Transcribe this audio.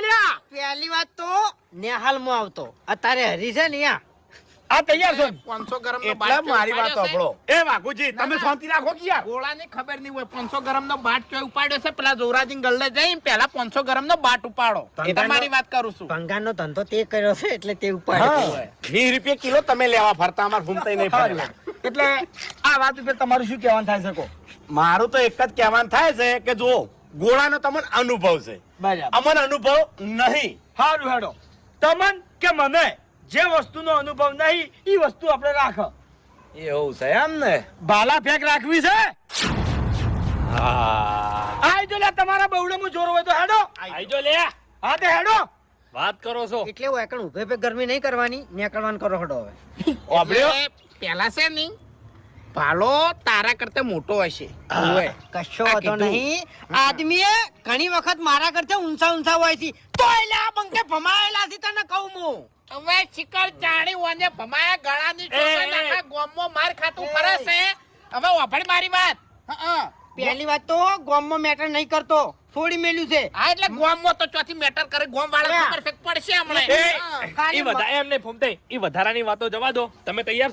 લ્યા પહેલી વાત તો નેહાલમાં આવતો અત્યારે હરી છે ને અહીંયા આ તૈયાર છો 500 ગરમ નો એટલે મારી વાત સાંભળો એ વાઘુજી તમે શાંતિ રાખો કે યાર ગોળાની ખબર નહીં હોય 500 ગરમ નો બાટ ચોય ઉપાડ્યો છે પેલા જોરાજી ગલ્લે જઈને પેલા 500 ગરમ નો બાટ ઉપાડો એ તમારી વાત કરું છું ભંગારનો ધંધો તે કર્યો છે એટલે તે ઉપાડ્યો 20 રૂપિયા કિલો તમે લેવા ફરતા અમાર ફૂમતાઈ નહીં ફરે એટલે આ વાત ઉપર તમારું શું કહેવાનું થાય છે કો મારું તો એક જ કહેવાનું થાય છે કે જો ગોળાનો તમને અનુભવ છે બરાબર અમને અનુભવ નહીં હારું હેડો તમન કે મને જે વસ્તુનો અનુભવ નહીં ઈ વસ્તુ આપણે રાખ એવું છે એમ ને ભાલા ફેંક રાખવી છે હા આઈ જો લે તમારા બહુડામાં જોર હોય તો હેડો આઈ જો લે હા તે હેડો વાત કરો છો એટલે હું એકણ ઉભે પે ગરમી નહીં કરવાની નીકળવાનું કરો હડો હવે ઓબળ્યો પેલા છે નહીં ભાલો તારા કરતા મોટો હશે ઓય કશો વાંધો નહીં આદમીએ ઘણી વખત મારા કરતા ઊંચા હોય છે તો એટલે આ બંકે ભમાયેલા છે તને કહું હું હવે ચિકર ચાણી ઓને ભમાયા ગળાની ચોકડી નાખા ગોમમાં માર ખાતું ફરે છે હવે ઓભળ મારી વાત પહેલી વાત તો ગોમમાં મેટર નહીં કરતો છોડી મેલ્યું છે હા એટલે ગોમમાં તો ચોથી મેટર કરે ગોમ વાળા ખબર પડશે હમણાં એ વધારે એમ નહીં ફૂમતાઈ એ વધારાની વાતો જવા દો તમે તૈયાર છો